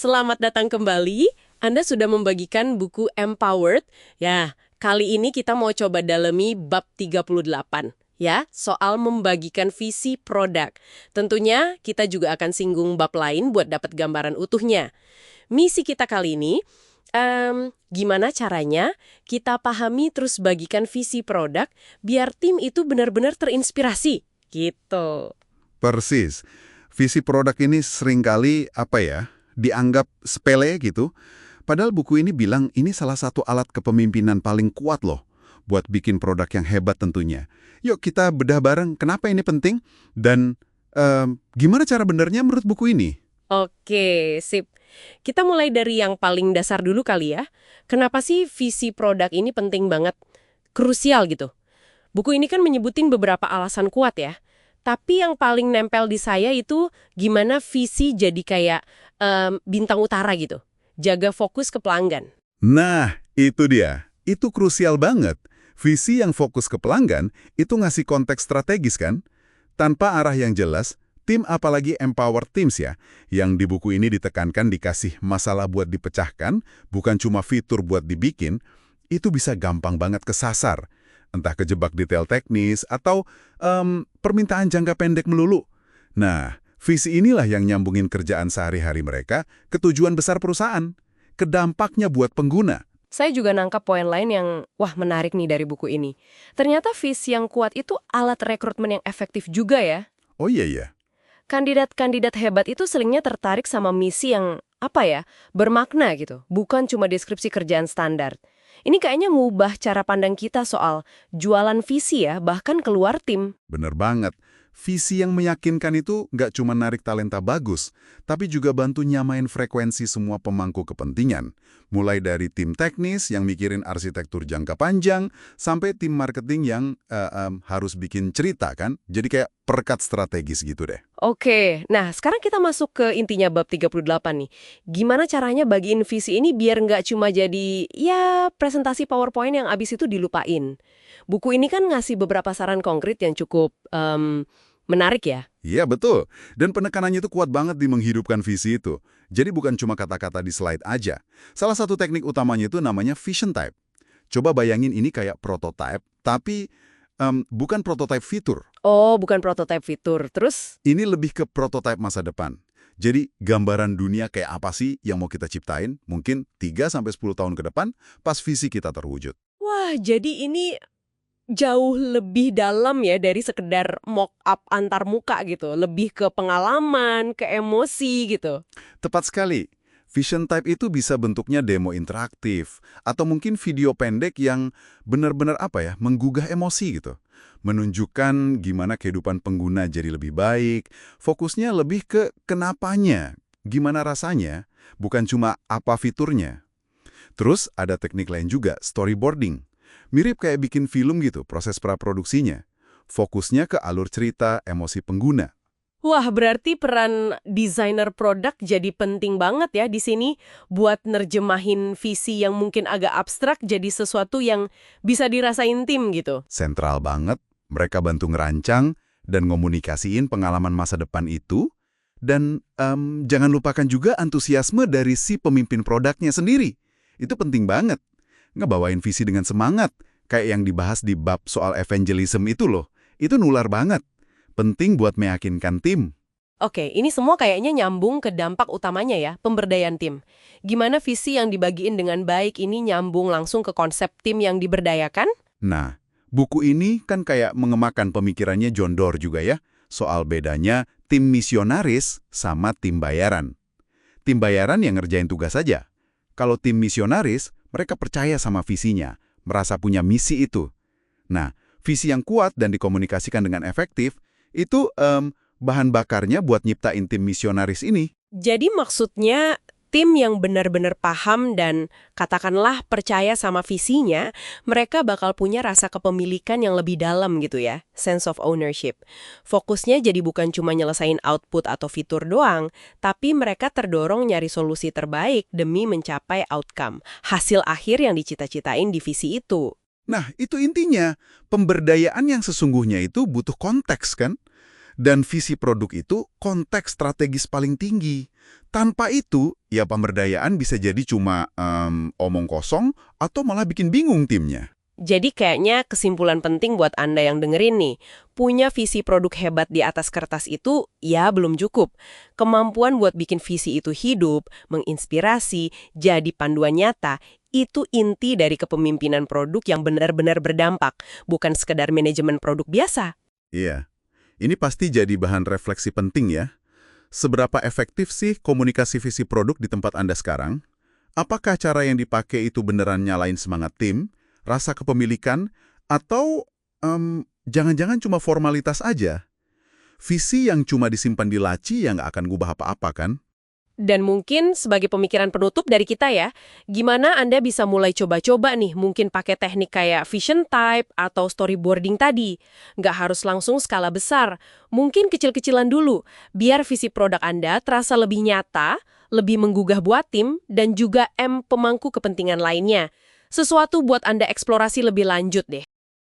Selamat datang kembali. Anda sudah membagikan buku Empowered. Ya, kali ini kita mau coba dalami bab 38. Ya, soal membagikan visi produk. Tentunya kita juga akan singgung bab lain buat dapat gambaran utuhnya. Misi kita kali ini, gimana caranya kita pahami terus bagikan visi produk biar tim itu benar-benar terinspirasi. Gitu. Persis. Visi produk ini seringkali, dianggap sepele gitu. Padahal buku ini bilang ini salah satu alat kepemimpinan paling kuat loh buat bikin produk yang hebat tentunya. Yuk kita bedah bareng kenapa ini penting dan gimana cara benernya menurut buku ini. Oke, sip. Kita mulai dari yang paling dasar dulu kali ya. Kenapa sih visi produk ini penting banget? Krusial gitu. Buku ini kan menyebutin beberapa alasan kuat ya. Tapi yang paling nempel di saya itu gimana visi jadi kayak bintang utara gitu. Jaga fokus ke pelanggan. Nah, itu dia. Itu krusial banget. Visi yang fokus ke pelanggan itu ngasih konteks strategis kan? Tanpa arah yang jelas, tim apalagi empower teams ya, yang di buku ini ditekankan dikasih masalah buat dipecahkan, bukan cuma fitur buat dibikin, itu bisa gampang banget kesasar. Entah kejebak detail teknis atau permintaan jangka pendek melulu. Nah, visi inilah yang nyambungin kerjaan sehari-hari mereka ke tujuan besar perusahaan, ke dampaknya buat pengguna. Saya juga nangkap poin lain yang, menarik nih dari buku ini. Ternyata visi yang kuat itu alat rekrutmen yang efektif juga ya. Oh iya. Kandidat-kandidat hebat itu seringnya tertarik sama misi yang, bermakna gitu. Bukan cuma deskripsi kerjaan standar. Ini kayaknya ngubah cara pandang kita soal jualan visi ya, bahkan keluar tim. Bener banget. Visi yang meyakinkan itu nggak cuma narik talenta bagus, tapi juga bantu nyamain frekuensi semua pemangku kepentingan. Mulai dari tim teknis yang mikirin arsitektur jangka panjang, sampai tim marketing yang harus bikin cerita kan. Jadi kayak perekat strategis gitu deh. Oke, nah sekarang kita masuk ke intinya bab 38 nih. Gimana caranya bagiin visi ini biar nggak cuma jadi, presentasi PowerPoint yang abis itu dilupain. Buku ini kan ngasih beberapa saran konkret yang cukup menarik ya. Iya, betul. Dan penekanannya itu kuat banget di menghidupkan visi itu. Jadi bukan cuma kata-kata di slide aja. Salah satu teknik utamanya itu namanya vision type. Coba bayangin ini kayak prototype, tapi bukan prototype fitur. Oh, bukan prototipe fitur. Terus? Ini lebih ke prototype masa depan. Jadi gambaran dunia kayak apa sih yang mau kita ciptain? Mungkin 3-10 tahun ke depan pas visi kita terwujud. Wah, jadi ini jauh lebih dalam ya dari sekedar mock-up antar muka gitu. Lebih ke pengalaman, ke emosi gitu. Tepat sekali. Vision type itu bisa bentuknya demo interaktif, atau mungkin video pendek yang benar-benar menggugah emosi gitu. Menunjukkan gimana kehidupan pengguna jadi lebih baik, fokusnya lebih ke kenapanya, gimana rasanya, bukan cuma apa fiturnya. Terus ada teknik lain juga, storyboarding. Mirip kayak bikin film gitu, proses praproduksinya. Fokusnya ke alur cerita, emosi pengguna. Wah, berarti peran desainer produk jadi penting banget ya di sini buat nerjemahin visi yang mungkin agak abstrak jadi sesuatu yang bisa dirasain tim gitu. Sentral banget, mereka bantu ngerancang dan ngomunikasiin pengalaman masa depan itu. Dan jangan lupakan juga antusiasme dari si pemimpin produknya sendiri. Itu penting banget. Ngebawain visi dengan semangat, kayak yang dibahas di bab soal evangelism itu loh. Itu nular banget. Penting buat meyakinkan tim. Oke, ini semua kayaknya nyambung ke dampak utamanya ya, pemberdayaan tim. Gimana visi yang dibagiin dengan baik ini nyambung langsung ke konsep tim yang diberdayakan? Nah, buku ini kan kayak mengemakan pemikirannya John Doerr juga ya, soal bedanya tim misionaris sama tim bayaran. Tim bayaran yang ngerjain tugas saja. Kalau tim misionaris, mereka percaya sama visinya, merasa punya misi itu. Nah, visi yang kuat dan dikomunikasikan dengan efektif, itu bahan bakarnya buat nyiptain tim misionaris ini. Jadi maksudnya tim yang benar-benar paham dan katakanlah percaya sama visinya, mereka bakal punya rasa kepemilikan yang lebih dalam gitu ya, sense of ownership. Fokusnya jadi bukan cuma nyelesain output atau fitur doang, tapi mereka terdorong nyari solusi terbaik demi mencapai outcome, hasil akhir yang dicita-citain di visi itu. Nah, itu intinya. Pemberdayaan yang sesungguhnya itu butuh konteks kan? Dan visi produk itu konteks strategis paling tinggi. Tanpa itu, ya pemberdayaan bisa jadi cuma omong kosong atau malah bikin bingung timnya. Jadi kayaknya kesimpulan penting buat Anda yang dengerin nih, punya visi produk hebat di atas kertas itu ya belum cukup. Kemampuan buat bikin visi itu hidup, menginspirasi, jadi panduan nyata, itu inti dari kepemimpinan produk yang benar-benar berdampak, bukan sekedar manajemen produk biasa. Iya, ini pasti jadi bahan refleksi penting ya. Seberapa efektif sih komunikasi visi produk di tempat Anda sekarang? Apakah cara yang dipakai itu beneran nyalain semangat tim, rasa kepemilikan, atau jangan-jangan cuma formalitas aja? Visi yang cuma disimpan di laci yang nggak akan ngubah apa-apa kan? Dan mungkin sebagai pemikiran penutup dari kita ya, gimana Anda bisa mulai coba-coba nih, mungkin pakai teknik kayak vision type atau storyboarding tadi. Nggak harus langsung skala besar, mungkin kecil-kecilan dulu, biar visi produk Anda terasa lebih nyata, lebih menggugah buat tim, dan juga pemangku kepentingan lainnya. Sesuatu buat Anda eksplorasi lebih lanjut deh.